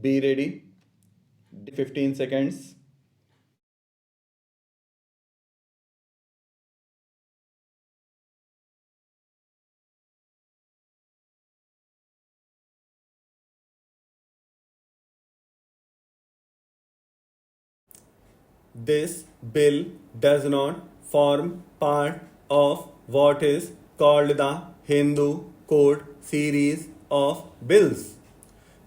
Be ready. 15 seconds. This bill does not form part of what is called the Hindu Code series of bills.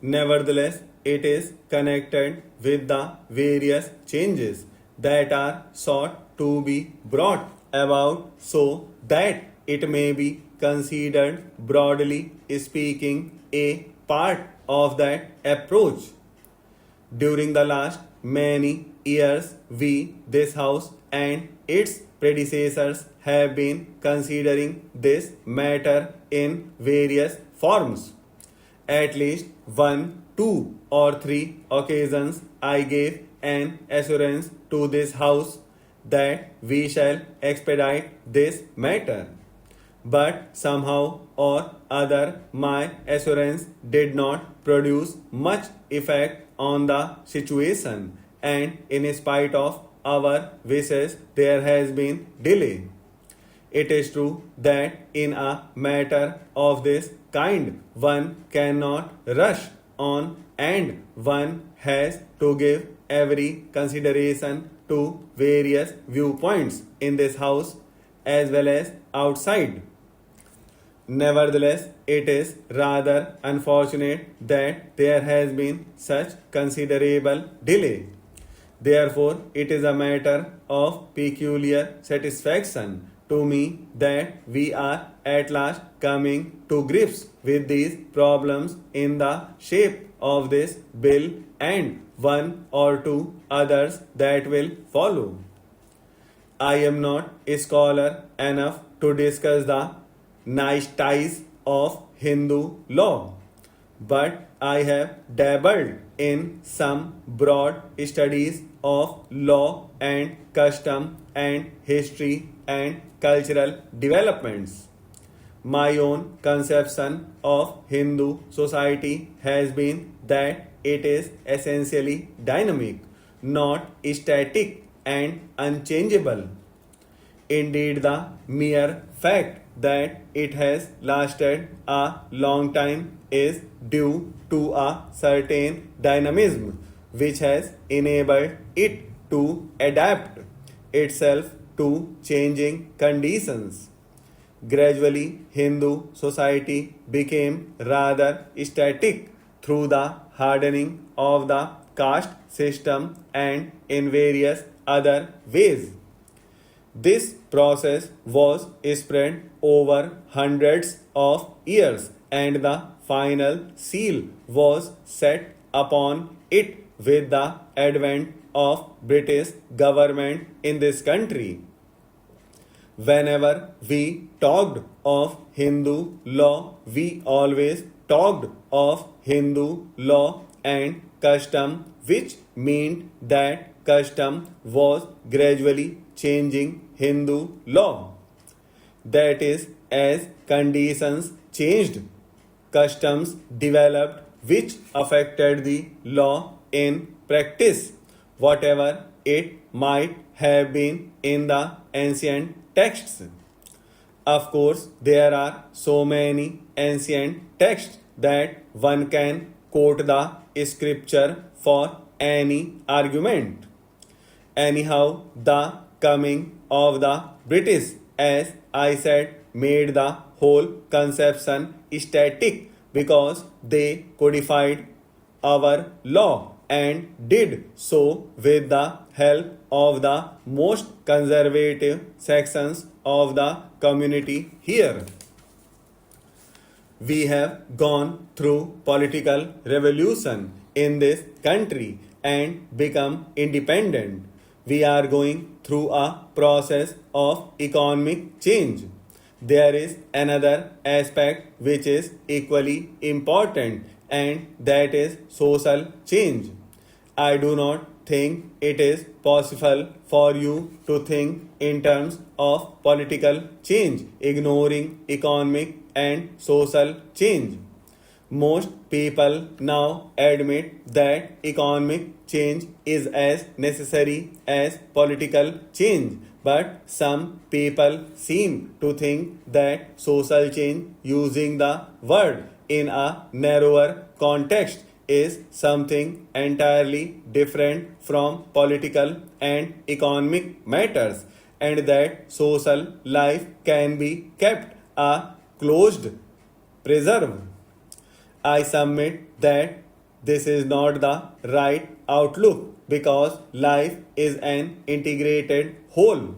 Nevertheless, it is connected with the various changes that are sought to be brought about so that it may be considered, broadly speaking, a part of that approach. During the last many years, we, this House, and its predecessors have been considering this matter in various forms. At least one, two, or three occasions I gave an assurance to this House that we shall expedite this matter. But somehow or other, my assurance did not produce much effect on the situation, and in spite of our wishes, there has been delay. It is true that in a matter of this kind, one cannot rush on and one has to give every consideration to various viewpoints in this House as well as outside. Nevertheless, it is rather unfortunate that there has been such considerable delay. Therefore, it is a matter of peculiar satisfaction to me that we are at last coming to grips with these problems in the shape of this bill and one or two others that will follow. I am not a scholar enough to discuss the niceties of Hindu law, but I have dabbled in some broad studies of law and custom and history and cultural developments. My own conception of Hindu society has been that it is essentially dynamic, not static and unchangeable. Indeed, the mere fact that it has lasted a long time is due to a certain dynamism which has enabled it to adapt itself to changing conditions. Gradually, Hindu society became rather static through the hardening of the caste system and in various other ways. This process was spread over hundreds of years, and the final seal was set upon it with the advent of British government in this country. Whenever we talked of Hindu law, we always talked of Hindu law and custom, which meant that custom was gradually changing Hindu law. That is, as conditions changed, customs developed which affected the law in practice, whatever it might have been in the ancient texts. Of course, there are so many ancient texts that one can quote the scripture for any argument. Anyhow, the coming of the British, as I said, made the whole conception static because they codified our law and did so with the help of the most conservative sections of the community here. We have gone through political revolution in this country and become independent. We are going through a process of economic change. There is another aspect which is equally important, and that is social change. I do not think it is possible for you to think in terms of political change, ignoring economic and social change. Most people now admit that economic change is as necessary as political change, but some people seem to think that social change using the word in a narrower context is something entirely different from political and economic matters, and that social life can be kept a closed preserve. I submit that this is not the right outlook because life is an integrated whole.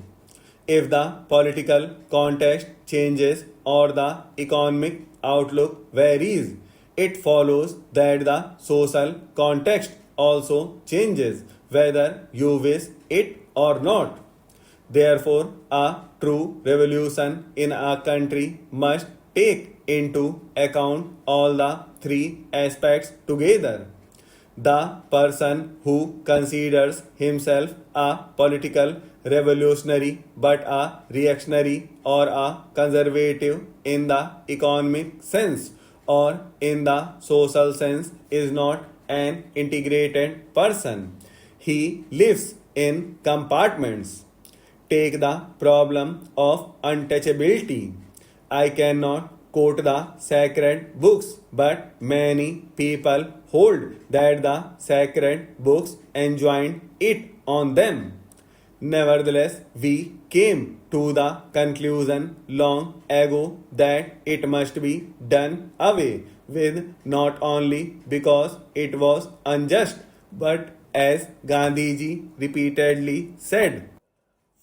If the political context changes or the economic outlook varies, it follows that the social context also changes whether you wish it or not. Therefore, a true revolution in a country must take into account all the three aspects together. The person who considers himself a political revolutionary but a reactionary or a conservative in the economic sense or in the social sense is not an integrated person. He lives in compartments. Take the problem of untouchability. I cannot quote the sacred books, but many people hold that the sacred books enjoined it on them. Nevertheless, we came to the conclusion long ago that it must be done away with not only because it was unjust, but as Gandhiji repeatedly said,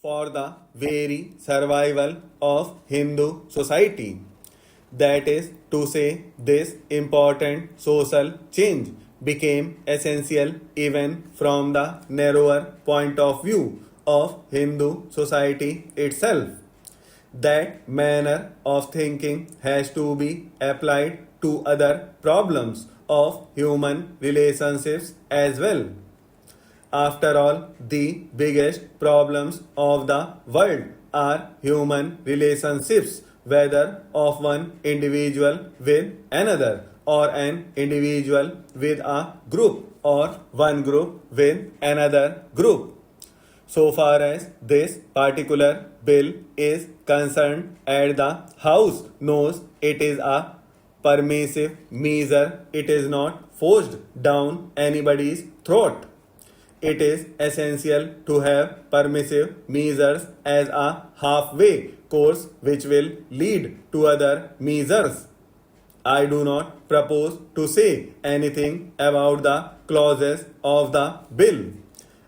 for the very survival of Hindu society. That is to say, this important social change became essential even from the narrower point of view of Hindu society itself. That manner of thinking has to be applied to other problems of human relationships as well. After all, the biggest problems of the world are human relationships, whether of one individual with another, or an individual with a group, or one group with another group. So far as this particular bill is concerned, at the House knows it is a permissive measure, it is not forced down anybody's throat. It is essential to have permissive measures as a halfway course which will lead to other measures. I do not propose to say anything about the clauses of the bill.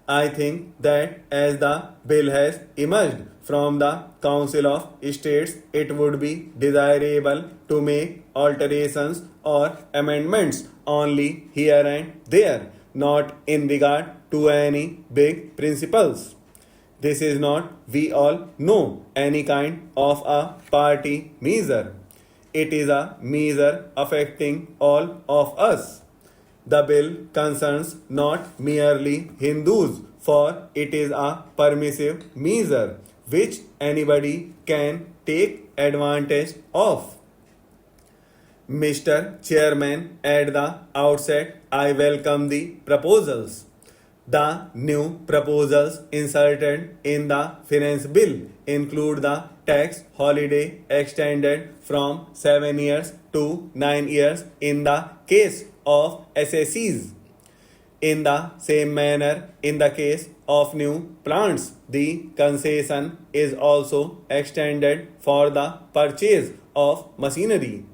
I think that as the bill has emerged from the Council of States, it would be desirable to make alterations or amendments only here and there, not in regard to any big principles. This is not, we all know, any kind of a party measure. It is a measure affecting all of us. The bill concerns not merely Hindus, for it is a permissive measure which anybody can take advantage of. Mr. Chairman, at the outset, I welcome the proposals. The new proposals inserted in the finance bill include the tax holiday extended from 7 years to 9 years in the case of SSCs. In the same manner, in the case of new plants, the concession is also extended for the purchase of machinery.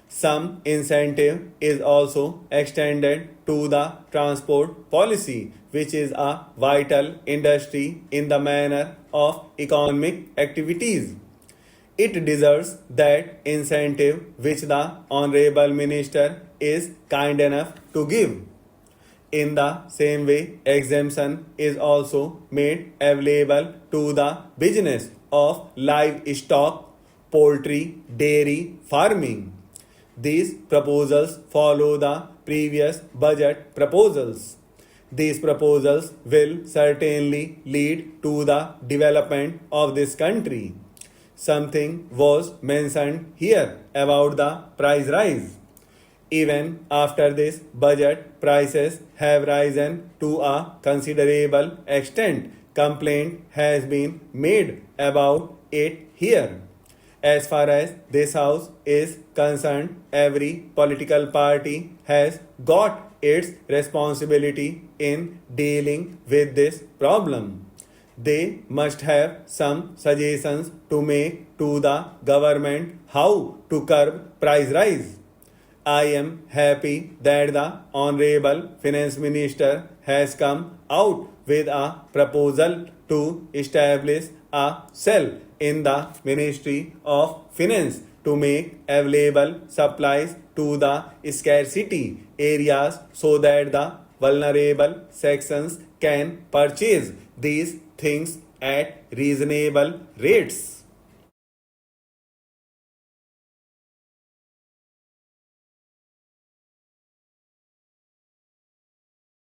Some incentive is also extended to the transport policy, which is a vital industry in the manner of economic activities. It deserves that incentive which the Honorable Minister is kind enough to give. In the same way, exemption is also made available to the business of livestock, poultry, dairy, farming. These proposals follow the previous budget proposals. These proposals will certainly lead to the development of this country. Something was mentioned here about the price rise. Even after this budget, prices have risen to a considerable extent. Complaint has been made about it here. As far as this house is concerned, every political party has got its responsibility in dealing with this problem. They must have some suggestions to make to the government how to curb price rise. I am happy that the Honorable Finance Minister has come out with a proposal to establish a cell in the Ministry of Finance to make available supplies to the scarcity areas so that the vulnerable sections can purchase these things at reasonable rates.